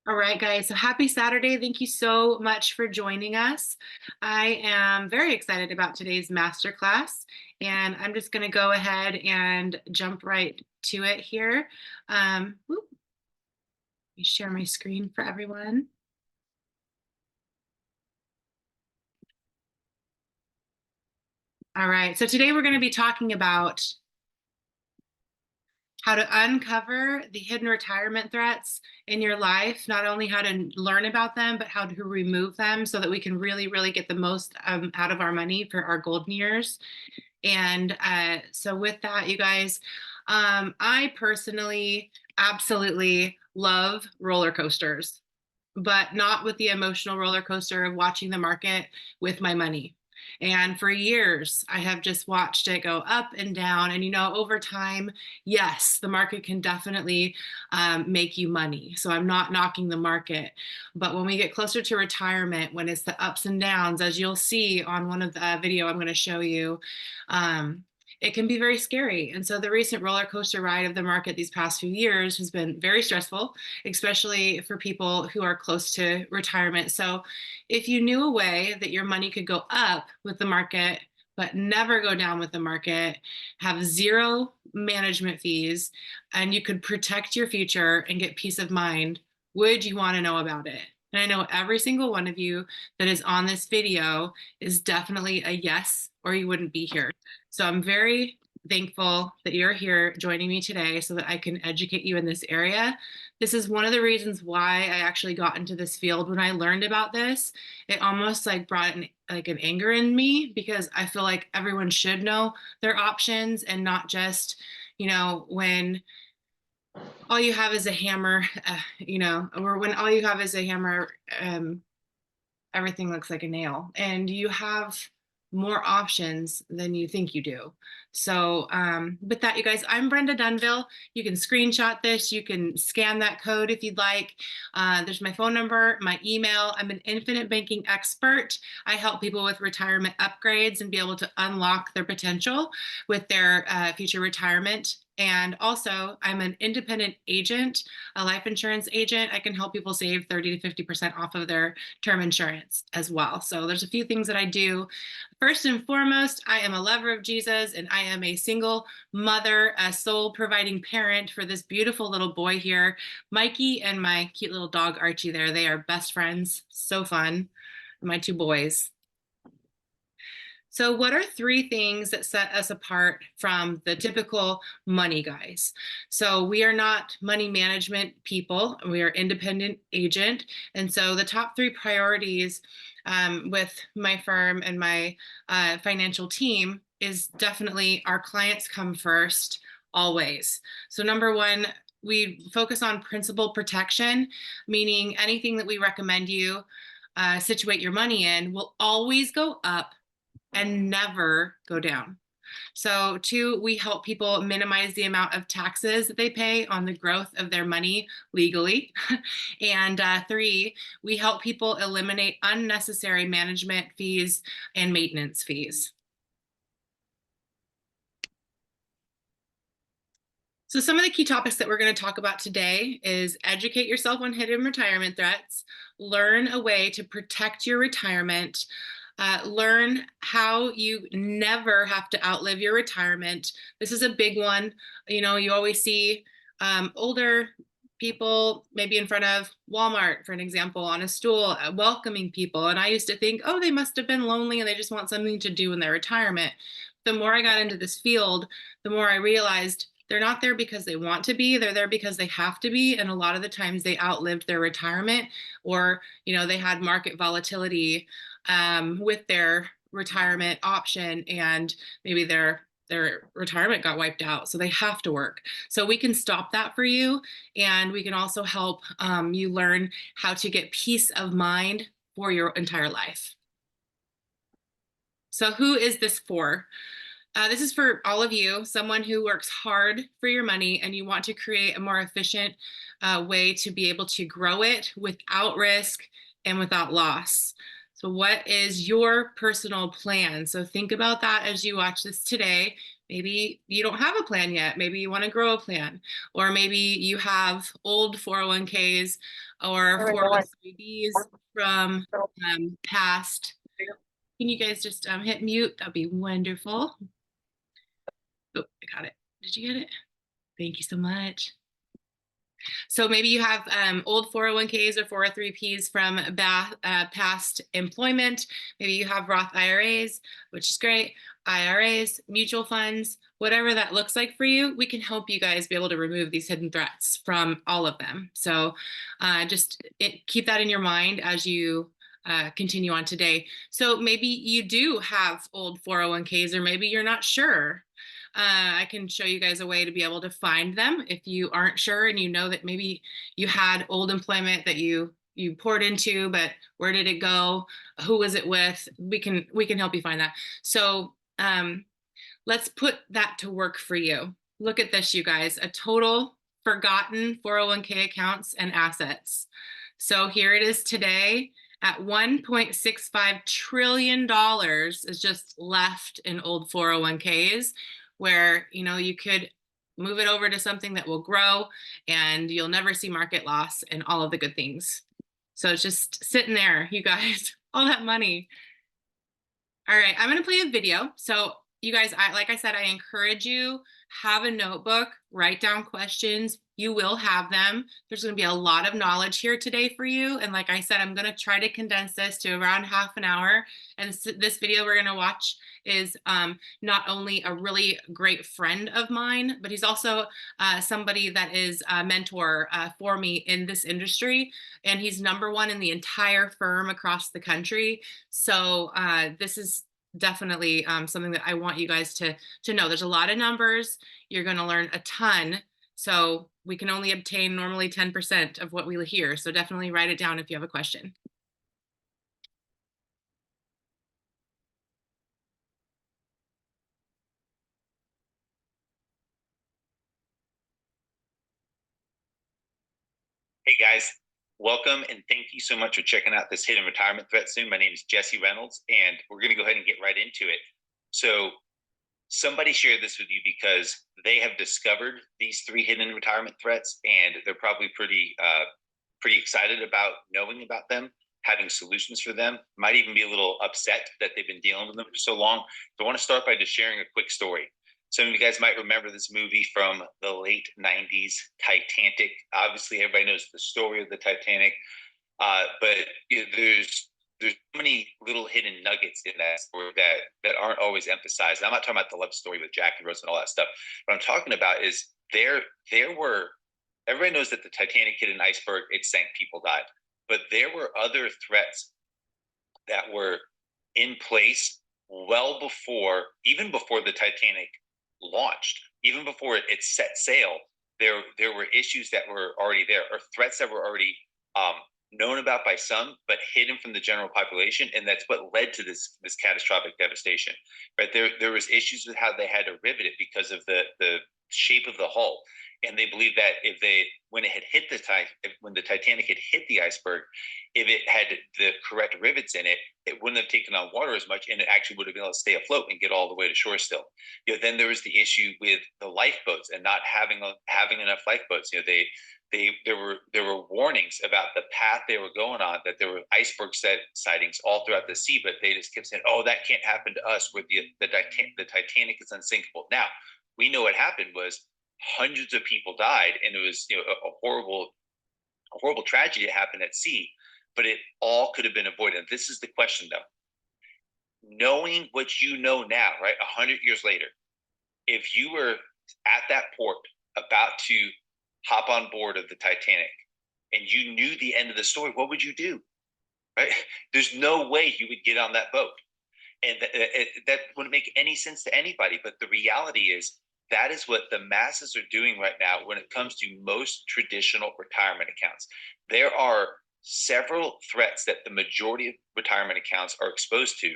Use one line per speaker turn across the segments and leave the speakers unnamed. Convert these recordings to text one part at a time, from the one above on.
All right, guys. So happy Saturday. Thank you so much for joining us. I am very excited about today's masterclass, and I'm just going to go ahead and jump right to it here. Let me share my screen for everyone. All right. So today we're going to be talking about how to uncover the hidden retirement threats in your life, not only how to learn about them, but how to remove them so that we can really, really get the most out of our money for our golden years. And so, with that, you guys, I personally absolutely love roller coasters, but not with the emotional roller coaster of watching the market with my money. And for years, I have just watched it go up and down. And, over time, yes, the market can definitely make you money. So I'm not knocking the market. But when we get closer to retirement, when it's the ups and downs, as you'll see on one of the video I'm going to show you, um, it can be very scary. And so the recent roller coaster ride of the market these past few years has been very stressful, especially for people who are close to retirement. So if you knew a way that your money could go up with the market, but never go down with the market, have zero management fees, and you could protect your future and get peace of mind, would you want to know about it? And I know every single one of you that is on this video is definitely a yes, or you wouldn't be here. So I'm very thankful that you're here joining me today so that I can educate you in this area. This is one of the reasons why I actually got into this field. When I learned about this, it almost like brought an anger in me, because I feel like everyone should know their options, and not just, when all you have is a hammer, or when all you have is a hammer, everything looks like a nail, and you have more options than you think you do. So with that, you guys, I'm Brenda Dunville. You can screenshot this. You can scan that code if you'd like. There's my phone number, my email. I'm an infinite banking expert. I help people with retirement upgrades and be able to unlock their potential with their future retirement. And also, I'm an independent agent, a life insurance agent. I can help people save 30 to 50% off of their term insurance as well. So there's a few things that I do. First and foremost, I am a lover of Jesus, and I am a single mother, a soul providing parent for this beautiful little boy here, Mikey, and my cute little dog, Archie there. They are best friends. So fun. My two boys. So, what are three things that set us apart from the typical money guys? So, we are not money management people, we are independent agent. And so, the top three priorities with my firm and my financial team is definitely our clients come first, always. So, number one, we focus on principal protection, meaning anything that we recommend you situate your money in will always go up and never go down. So, two, we help people minimize the amount of taxes that they pay on the growth of their money legally. And three, we help people eliminate unnecessary management fees and maintenance fees. So some of the key topics that we're going to talk about today is educate yourself on hidden retirement threats, learn a way to protect your retirement, learn how you never have to outlive your retirement. This is a big one. You always see older people maybe in front of Walmart, for an example, on a stool, welcoming people. And I used to think, oh, they must have been lonely and they just want something to do in their retirement. The more I got into this field, the more I realized they're not there because they want to be, they're there because they have to be. And a lot of the times they outlived their retirement, or they had market volatility with their retirement option, and maybe their retirement got wiped out, so they have to work. So we can stop that for you, and we can also help you learn how to get peace of mind for your entire life. So who is this for? This is for all of you, someone who works hard for your money and you want to create a more efficient way to be able to grow it without risk and without loss. So what is your personal plan? So think about that as you watch this today. Maybe you don't have a plan yet. Maybe you want to grow a plan, or maybe you have old 401ks or 403bs from past. Can you guys just hit mute? That'd be wonderful. Oh, I got it. Did you get it? Thank you so much. So maybe you have old 401ks or 403ps from past employment. Maybe you have Roth IRAs, which is great. IRAs, mutual funds, whatever that looks like for you, we can help you guys be able to remove these hidden threats from all of them. So keep that in your mind as you continue on today. So maybe you do have old 401ks, or maybe you're not sure. I can show you guys a way to be able to find them if you aren't sure and you know that maybe you had old employment that you poured into, but where did it go? Who was it with? We can help you find that. So let's put that to work for you. Look at this, you guys, a total forgotten 401k accounts and assets. So here it is today at $1.65 trillion is just left in old 401ks, where you could move it over to something that will grow and you'll never see market loss and all of the good things. So it's just sitting there, you guys, all that money. All right, I'm gonna play a video. So you guys, like I said, I encourage you, have a notebook, write down questions. You will have them. There's going to be a lot of knowledge here today for you. And like I said, I'm going to try to condense this to around half an hour. And this video we're going to watch is not only a really great friend of mine, but he's also somebody that is a mentor for me in this industry. And he's #1 in the entire firm across the country. So this is definitely something that I want you guys to know. There's a lot of numbers. You're going to learn a ton. So we can only obtain normally 10% of what we hear. So definitely write it down if you have a question.
Hey guys, welcome and thank you so much for checking out this hidden retirement threat soon. My name is Jesse Reynolds and we're going to go ahead and get right into it. So somebody shared this with you because they have discovered these 3 hidden retirement threats and they're probably pretty excited about knowing about them, having solutions for them, might even be a little upset that they've been dealing with them for so long. So I want to start by just sharing a quick story. Some of you guys might remember this movie from the late 90s, Titanic. Obviously, everybody knows the story of the Titanic, but there's so many little hidden nuggets in that story that aren't always emphasized. I'm not talking about the love story with Jack and Rose and all that stuff. What I'm talking about is there were, everybody knows that the Titanic hit an iceberg, it sank, people died. But there were other threats that were in place well before, even before the Titanic launched, even before it set sail. There were issues that were already there, or threats that were already known about by some, but hidden from the general population, and that's what led to this catastrophic devastation. Right there was issues with how they had to rivet it because of the shape of the hull, and they believed that when the Titanic had hit the iceberg, if it had the correct rivets in it, it wouldn't have taken on water as much, and it actually would have been able to stay afloat and get all the way to shore still. Then there was the issue with the lifeboats and not having enough lifeboats. There were warnings about the path they were going on, that there were iceberg sightings all throughout the sea, but they just kept saying, "Oh, that can't happen to us. Where the Titanic is unsinkable." Now we know what happened was hundreds of people died, and it was a horrible tragedy that happened at sea. But it all could have been avoided. This is the question, though. Knowing what you know now, right, 100 years later, if you were at that port about to hop on board of the Titanic and you knew the end of the story, what would you do? Right? There's no way you would get on that boat. And that wouldn't make any sense to anybody. But the reality is that is what the masses are doing right now when it comes to most traditional retirement accounts. There are several threats that the majority of retirement accounts are exposed to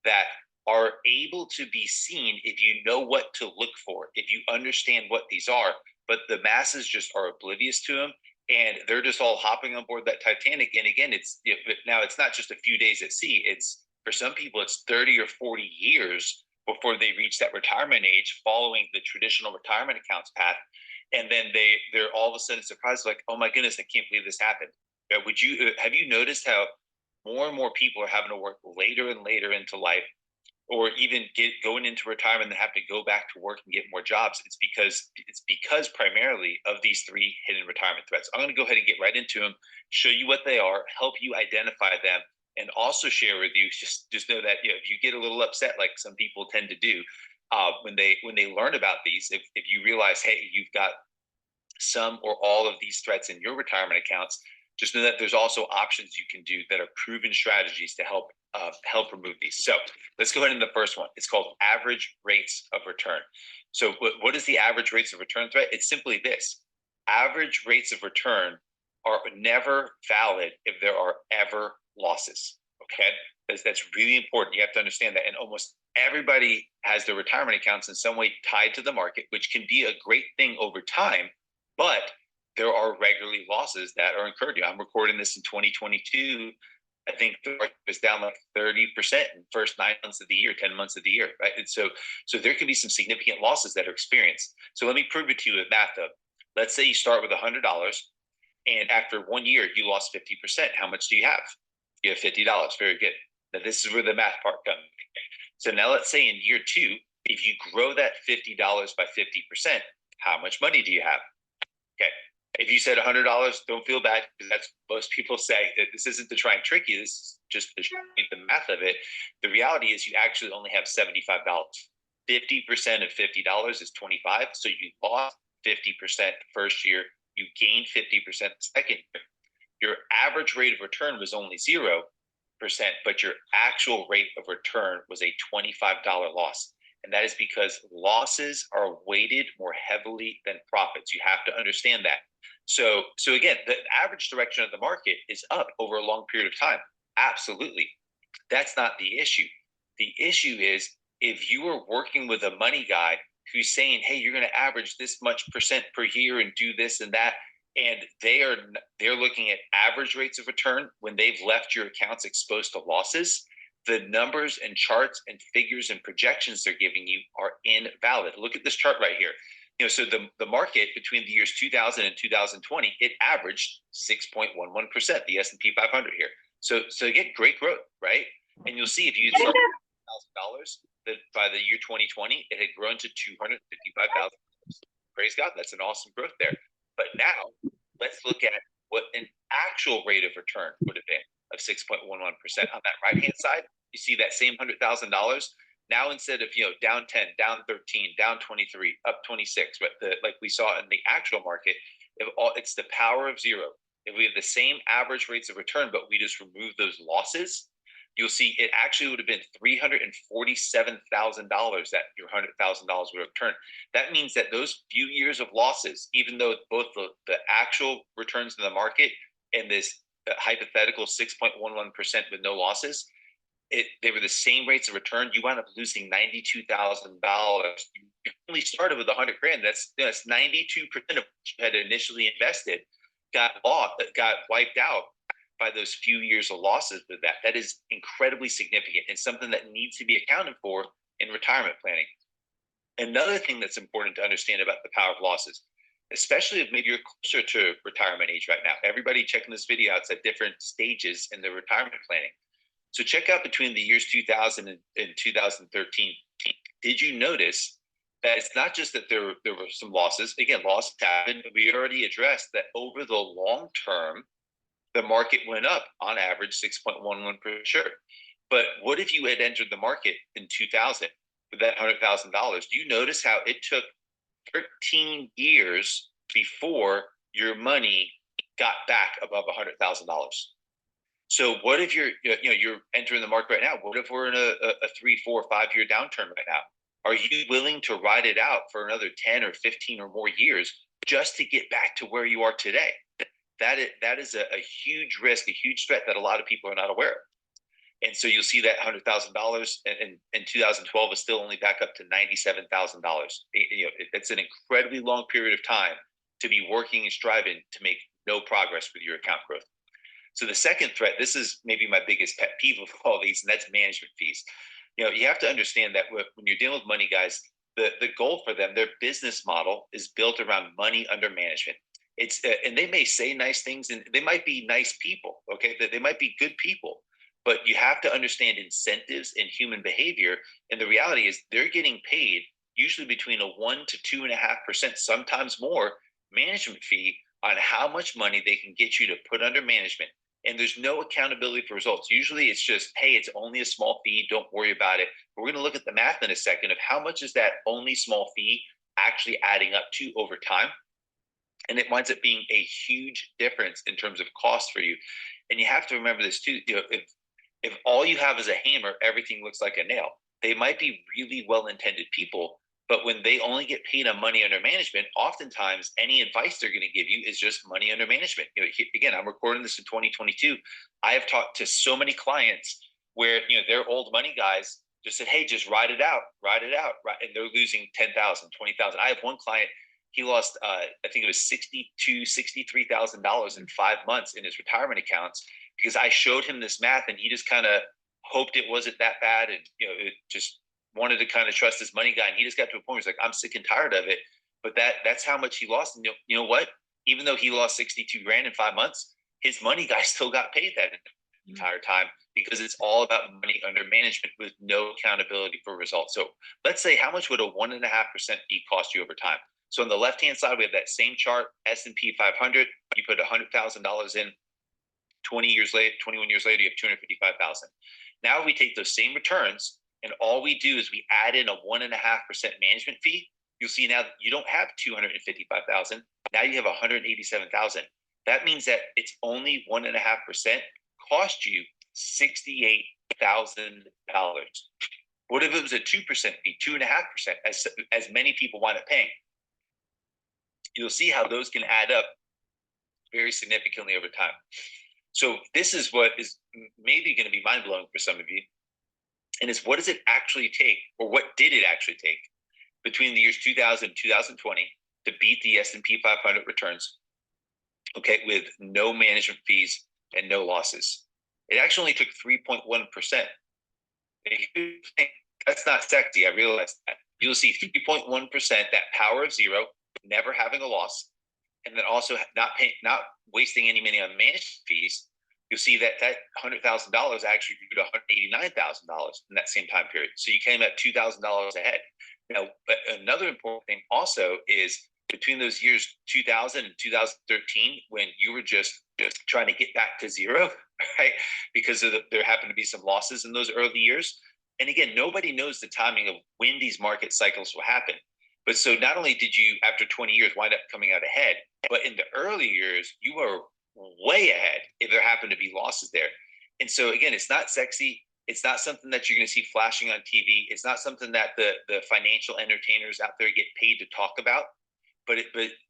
that are able to be seen if you know what to look for, if you understand what these are. But the masses just are oblivious to them, and they're just all hopping on board that Titanic. And again, now it's not just a few days at sea. It's, for some people, it's 30 or 40 years before they reach that retirement age, following the traditional retirement accounts path, and then they're all of a sudden surprised, like, oh my goodness, I can't believe this happened. Have you noticed how more and more people are having to work later and later into life, or even going into retirement and have to go back to work and get more jobs? It's because primarily of these three hidden retirement threats. I'm going to go ahead and get right into them, show you what they are, help you identify them, and also share with you, just know that, if you get a little upset, like some people tend to do, when they learn about these, if you realize, hey, you've got some or all of these threats in your retirement accounts, just know that there's also options you can do that are proven strategies to help remove these. So let's go ahead into the first one. It's called average rates of return. So what is the average rates of return threat? It's simply this: average rates of return are never valid if there are ever losses. Okay, that's really important. You have to understand that. And almost everybody has their retirement accounts in some way tied to the market, which can be a great thing over time, but there are regularly losses that are incurred. I'm recording this in 2022. I think the market was down like 30% in the first 9 months of the year, 10 months of the year, right? And so there can be some significant losses that are experienced. So let me prove it to you with math though. Let's say you start with $100, and after 1 year, you lost 50%. How much do you have? You have $50. Very good. Now this is where the math part comes. So now let's say in year 2, if you grow that $50 by 50%, how much money do you have? Okay. If you said $100, don't feel bad, because that's most people say. That this isn't to try and trick you. This is just to show you the math of it. The reality is you actually only have $75. 50% of $50 is 25. So you lost 50% first year. You gained 50% the second year. Your average rate of return was only 0%, but your actual rate of return was a $25 loss. And that is because losses are weighted more heavily than profits. You have to understand that. So again, the average direction of the market is up over a long period of time. Absolutely. That's not the issue. The issue is if you are working with a money guy who's saying, hey, you're going to average this much percent per year and do this and that, and they're looking at average rates of return when they've left your accounts exposed to losses, the numbers and charts and figures and projections they're giving you are invalid. Look at this chart right here. So the market between the years 2000 and 2020, it averaged 6.11%, the S&P 500 here. So again, great growth, right? And you'll see if you start with $1,000, that by the year 2020, it had grown to $255,000. Praise God, that's an awesome growth there. But now let's look at what an actual rate of return would have been of 6.11%. On that right-hand side, you see that same $100,000. Now, instead of, down 10, down 13, down 23, up 26, but like we saw in the actual market, it's the power of zero. If we have the same average rates of return, but we just remove those losses, you'll see it actually would have been $347,000 that your $100,000 would have returned. That means that those few years of losses, even though both the actual returns in the market and this hypothetical 6.11% with no losses, they were the same rates of return, you wound up losing $92,000. You only started with $100,000. That's 92% of what you had initially invested got wiped out by those few years of losses. That is incredibly significant and something that needs to be accounted for in retirement planning. Another thing that's important to understand about the power of losses, especially if maybe you're closer to retirement age right now. Everybody checking this video out is at different stages in their retirement planning. So check out between the years 2000 and 2013. Did you notice that it's not just that there were some losses? Again, losses happened, but we already addressed that over the long term, the market went up on average 6.11%. But what if you had entered the market in 2000 with that $100,000? Do you notice how it took 13 years before your money got back above $100,000? So what if you're entering the market right now? What if we're in a 3, 4, 5 year downturn right now? Are you willing to ride it out for another 10 or 15 or more years just to get back to where you are today? That is a huge risk, a huge threat that a lot of people are not aware of. And so you'll see that $100,000 in 2012 is still only back up to $97,000. It's an incredibly long period of time to be working and striving to make no progress with your account growth. So the second threat, this is maybe my biggest pet peeve of all these, and that's management fees. You have to understand that when you're dealing with money guys, the goal for them, their business model is built around money under management. And they may say nice things, and they might be nice people, okay? They might be good people, but you have to understand incentives and human behavior. And the reality is they're getting paid usually between a 1 to 2.5%, sometimes more, management fee on how much money they can get you to put under management. And there's no accountability for results. Usually it's just, hey, it's only a small fee, don't worry about it. But we're going to look at the math in a second of how much is that only small fee actually adding up to over time. And it winds up being a huge difference in terms of cost for you. And you have to remember this too. If all you have is a hammer, everything looks like a nail. They might be really well-intended people, but when they only get paid on money under management, oftentimes any advice they're going to give you is just money under management. Again, I'm recording this in 2022. I have talked to so many clients where they're old money guys just said, hey, just ride it out, and they're losing 10,000, 20,000. I have one client, he lost I think it was $63,000 in 5 months in his retirement accounts, because I showed him this math and he just kind of hoped it wasn't that bad, and it just wanted to kind of trust his money guy. And he just got to a point where he's like, I'm sick and tired of it. But that's how much he lost. And you know what? Even though he lost 62 grand in 5 months, his money guy still got paid that entire time, because it's all about money under management with no accountability for results. So let's say, how much would a 1.5% fee cost you over time? So on the left-hand side, we have that same chart, S&P 500. You put $100,000 in, 21 years later, you have 255,000. Now we take those same returns, and all we do is we add in a 1.5% management fee. You'll see now that you don't have 255,000. Now you have 187,000. That means that it's only 1.5% cost you $68,000. What if it was a 2% fee, 2.5%, as many people wind up paying? You'll see how those can add up very significantly over time. So this is what is maybe going to be mind-blowing for some of you. And it's, what does it actually take, or what did it actually take between the years 2000 and 2020 to beat the S&P 500 returns, okay, with no management fees and no losses? It actually only took 3.1%. That's not sexy, I realize that. You'll see 3.1%, that power of zero, never having a loss, and then also not wasting any money on management fees. You'll see that $100,000 actually grew to $189,000 in that same time period. So you came at $2,000 ahead. Now, but another important thing also is between those years 2000 and 2013, when you were just trying to get back to zero, right? Because there happened to be some losses in those early years. And again, nobody knows the timing of when these market cycles will happen. But so not only did you, after 20 years, wind up coming out ahead, but in the early years, you were way ahead if there happened to be losses there. And so again, it's not sexy. It's not something that you're going to see flashing on TV. It's not something that the financial entertainers out there get paid to talk about. But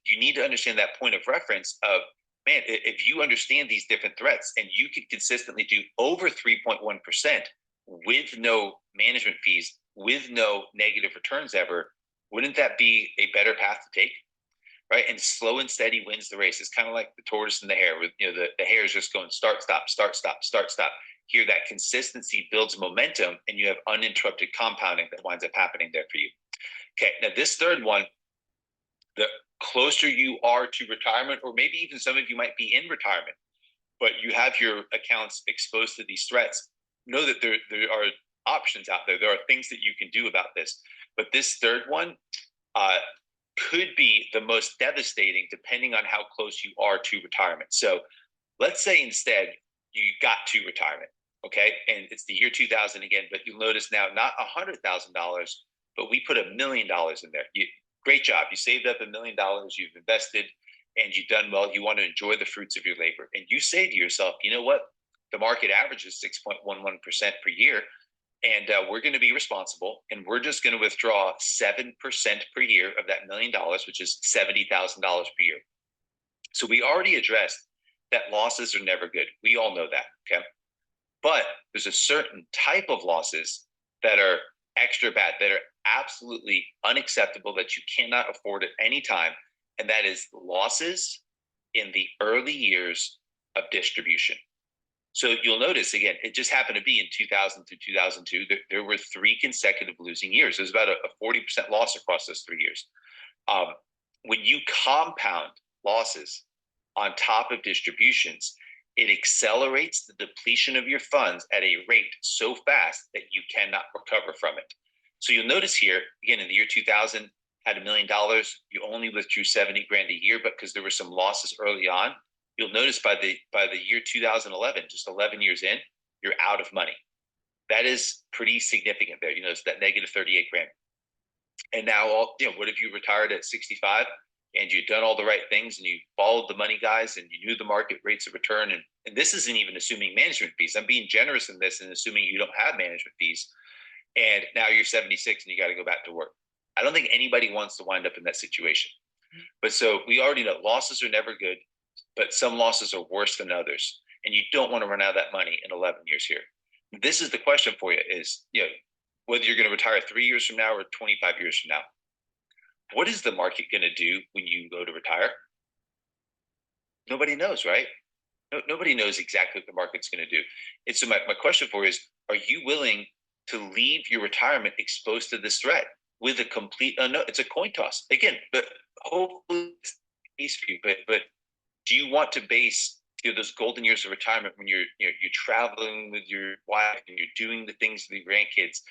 you need to understand that point of reference of, man, if you understand these different threats and you can consistently do over 3.1% with no management fees, with no negative returns ever, wouldn't that be a better path to take? Right? And slow and steady wins the race. It's kind of like the tortoise and the hare, with the hare is just going start, stop, start, stop, start, stop. Here, that consistency builds momentum, and you have uninterrupted compounding that winds up happening there for you. Okay, now this third one, the closer you are to retirement, or maybe even some of you might be in retirement, but you have your accounts exposed to these threats, know that there are options out there. There are things that you can do about this. But this third one could be the most devastating depending on how close you are to retirement. So let's say instead you got to retirement, okay? And it's the year 2000 again, but you'll notice now not $100,000, but we put $1 million in there. Great job. You saved up $1 million, you've invested, and you've done well. You want to enjoy the fruits of your labor. And you say to yourself, you know what? The market average is 6.11% per year. And we're going to be responsible, and we're just going to withdraw 7% per year of that $1 million, which is $70,000 per year. So we already addressed that losses are never good. We all know that, okay? But there's a certain type of losses that are extra bad, that are absolutely unacceptable, that you cannot afford at any time, and that is losses in the early years of distribution. So you'll notice, again, it just happened to be in 2000 through 2002, there were 3 consecutive losing years. There's about a 40% loss across those 3 years. When you compound losses on top of distributions, it accelerates the depletion of your funds at a rate so fast that you cannot recover from it. So you'll notice here, again, in the year 2000, had $1 million, you only withdrew 70 grand a year, but because there were some losses early on, you'll notice by the year 2011, just 11 years in, you're out of money. That is pretty significant there. You know, it's that negative 38 grand. And now, what if you retired at 65 and you've done all the right things and you followed the money guys and you knew the market rates of return? And this isn't even assuming management fees. I'm being generous in this and assuming you don't have management fees. And now you're 76 and you got to go back to work. I don't think anybody wants to wind up in that situation. But so we already know losses are never good, but some losses are worse than others. And you don't want to run out of that money in 11 years here. This is the question for you is, whether you're going to retire 3 years from now or 25 years from now, what is the market going to do when you go to retire? Nobody knows, right? Nobody knows exactly what the market's going to do. And so my question for you is, are you willing to leave your retirement exposed to this threat with a complete unknown? It's a coin toss. Again, but hopefully it's for you, but do you want to base those golden years of retirement when you're traveling with your wife and you're doing the things with your grandkids,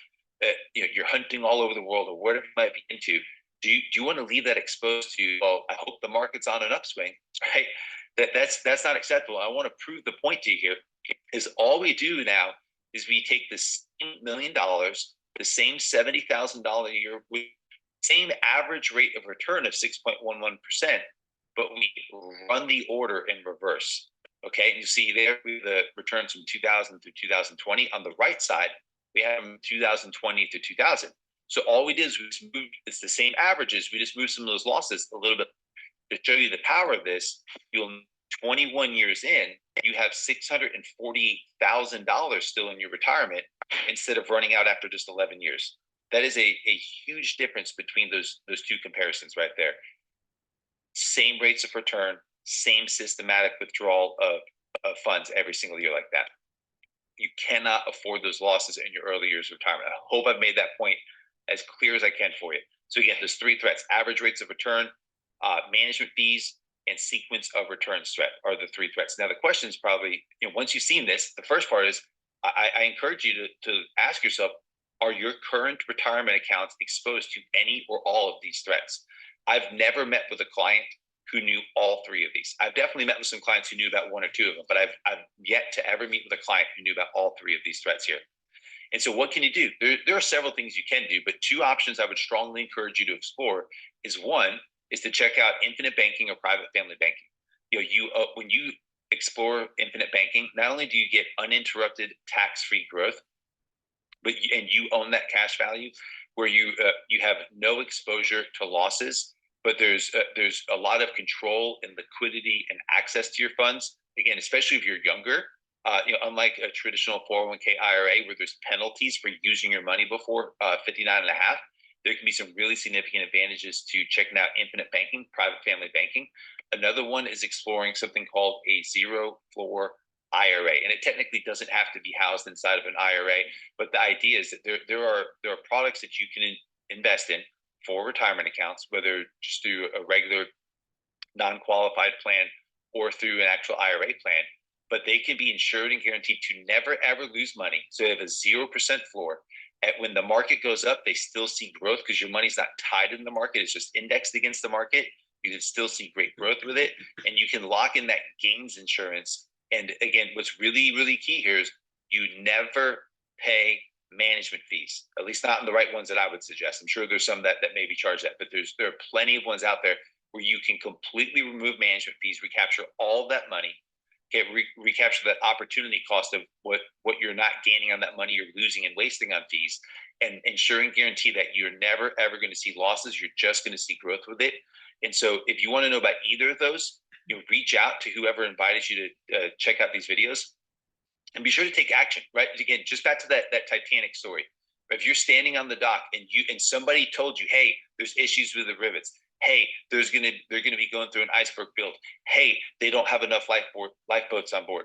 you're hunting all over the world or whatever you might be into? Do you want to leave that exposed to, well, I hope the market's on an upswing, right? That's not acceptable. I want to prove the point to you here is all we do now is we take the same $1 million, the same $70,000 a year, with same average rate of return of 6.11%, but we run the order in reverse. Okay, and you see there the returns from 2000 through 2020. On the right side, we have them 2020 to 2000. So all we did is we just moved, it's the same averages. We just moved some of those losses a little bit to show you the power of this. You'll 21 years in, you have $640,000 still in your retirement instead of running out after just 11 years. That is a huge difference between those two comparisons right there. Same rates of return, same systematic withdrawal of funds every single year like that. You cannot afford those losses in your early years of retirement. I hope I've made that point as clear as I can for you. So again, there's 3 threats: average rates of return, management fees, and sequence of returns threat are the 3 threats. Now the question is probably, once you've seen this, the first part is I encourage you to ask yourself, are your current retirement accounts exposed to any or all of these threats? I've never met with a client who knew all 3 of these. I've definitely met with some clients who knew about 1 or 2 of them, but I've yet to ever meet with a client who knew about all 3 of these threats here. And so what can you do? There are several things you can do, but 2 options I would strongly encourage you to explore is, 1 is to check out infinite banking or private family banking. When you explore infinite banking, not only do you get uninterrupted tax-free growth, but you own that cash value, where you have no exposure to losses, but there's a lot of control and liquidity and access to your funds. Again, especially if you're younger, unlike a traditional 401k IRA where there's penalties for using your money before 59 and a half, there can be some really significant advantages to checking out infinite banking, private family banking. Another one is exploring something called a zero floor IRA, and it technically doesn't have to be housed inside of an IRA, but the idea is that there are products that you can invest in for retirement accounts, whether just through a regular non-qualified plan or through an actual IRA plan, but they can be insured and guaranteed to never ever lose money. So they have a 0% floor. When the market goes up, they still see growth because your money's not tied in the market, it's just indexed against the market. You can still see great growth with it, and you can lock in that gains insurance. And again, what's really, really key here is you never pay management fees, at least not in the right ones that I would suggest. I'm sure there's some that maybe charge that, but there are plenty of ones out there where you can completely remove management fees, recapture all that money, recapture that opportunity cost of what you're not gaining on that money you're losing and wasting on fees, and ensure and guarantee that you're never ever going to see losses. You're just going to see growth with it. And so if you want to know about either of those, reach out to whoever invited you to check out these videos, and be sure to take action, right? Again, just back to that Titanic story. If you're standing on the dock and somebody told you, hey, there's issues with the rivets. Hey, they're going to be going through an iceberg build. Hey, they don't have enough lifeboats on board.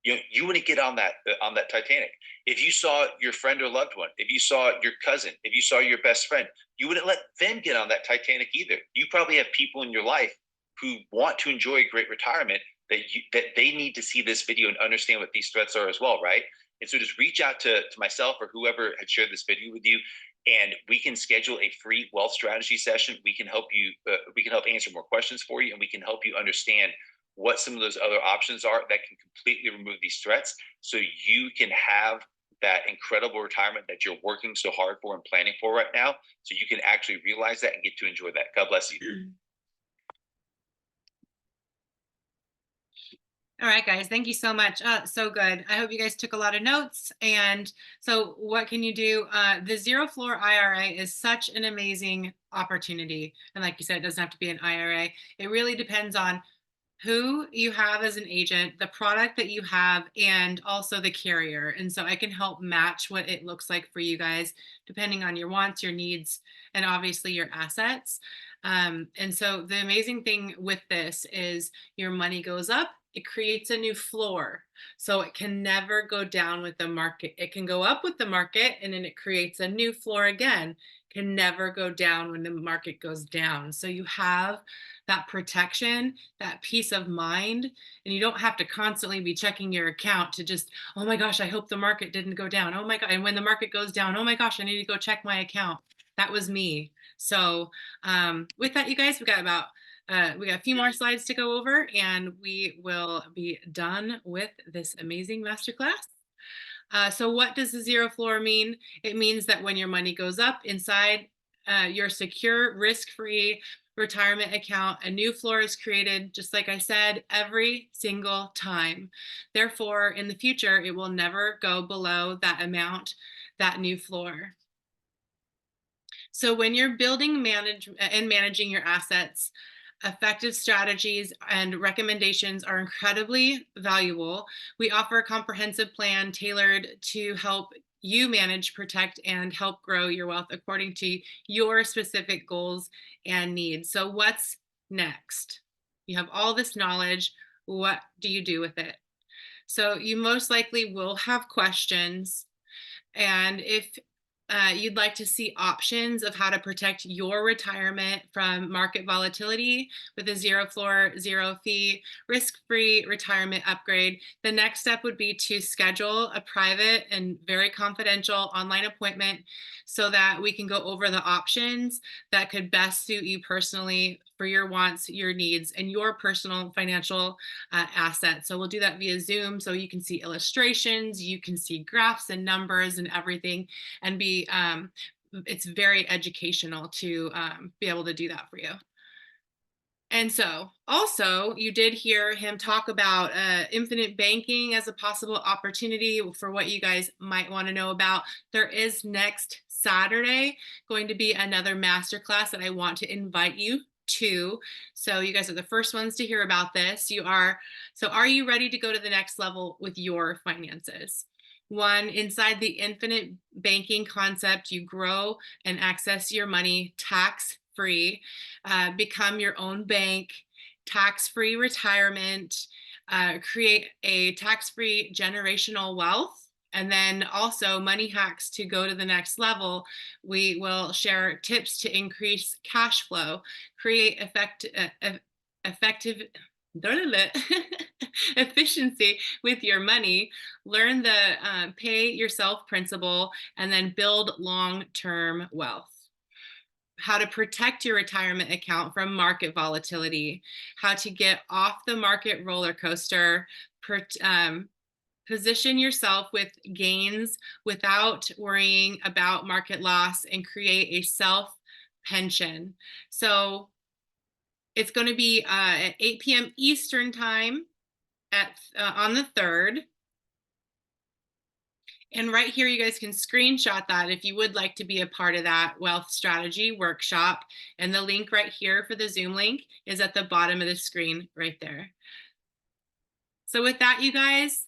You want to get on that Titanic. If you saw your friend or loved one, if you saw your cousin, if you saw your best friend, you wouldn't let them get on that Titanic either. You probably have people in your life who want to enjoy a great retirement that they need to see this video and understand what these threats are as well, right? And so just reach out to myself or whoever had shared this video with you, and we can schedule a free wealth strategy session. We can help you. We can help answer more questions for you, and we can help you understand what some of those other options are that can completely remove these threats, so you can have that incredible retirement that you're working so hard for and planning for right now, so you can actually realize that and get to enjoy that. God bless you.
All right, guys, thank you so much. So good. I hope you guys took a lot of notes. And so what can you do? The zero floor IRA is such an amazing opportunity. And like you said, it doesn't have to be an IRA. It really depends on who you have as an agent, the product that you have, and also the carrier. And so I can help match what it looks like for you guys, depending on your wants, your needs, and obviously your assets. And so the amazing thing with this is your money goes up, it creates a new floor. So it can never go down with the market. It can go up with the market, and then it creates a new floor again. Can never go down when the market goes down. So you have that protection, that peace of mind, and you don't have to constantly be checking your account to just, oh my gosh, I hope the market didn't go down. Oh my God. And when the market goes down, oh my gosh, I need to go check my account. That was me. So with that, you guys, we got a few more slides to go over, and we will be done with this amazing masterclass. So what does the zero floor mean? It means that when your money goes up inside your secure, risk-free retirement account, a new floor is created, just like I said, every single time. Therefore, in the future, it will never go below that amount, that new floor. So when you're building and managing your assets, effective strategies and recommendations are incredibly valuable. We offer a comprehensive plan tailored to help you manage, protect, and help grow your wealth according to your specific goals and needs. So what's next? You have all this knowledge. What do you do with it? So you most likely will have questions. And if you'd like to see options of how to protect your retirement from market volatility with a zero floor, zero fee, risk-free retirement upgrade, the next step would be to schedule a private and very confidential online appointment so that we can go over the options that could best suit you personally for your wants, your needs, and your personal financial assets. So we'll do that via Zoom, so you can see illustrations, you can see graphs and numbers and everything, and it's very educational to be able to do that for you. And so also you did hear him talk about infinite banking as a possible opportunity for what you guys might want to know about. There is next Saturday going to be another masterclass that I want to invite you to. So you guys are the first ones to hear about this. Are you ready to go to the next level with your finances? One, inside the infinite banking concept, you grow and access your money tax-free, become your own bank, tax-free retirement, create a tax-free generational wealth, and then also money hacks to go to the next level. We will share tips to increase cash flow, create effective efficiency with your money, learn the pay yourself principle, and then build long-term wealth. How to protect your retirement account from market volatility, how to get off the market roller coaster, position yourself with gains without worrying about market loss, and create a self pension. So it's going to be at 8 p.m. Eastern time on the 3rd. And right here, you guys can screenshot that if you would like to be a part of that wealth strategy workshop. And the link right here for the Zoom link is at the bottom of the screen right there. So with that, you guys,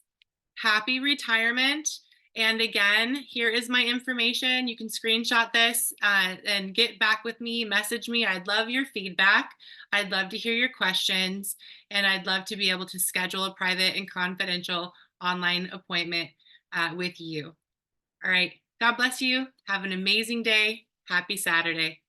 happy retirement. And again, here is my information. You can screenshot this and get back with me, message me. I'd love your feedback. I'd love to hear your questions, and I'd love to be able to schedule a private and confidential online appointment with you. All right. God bless you. Have an amazing day. Happy Saturday.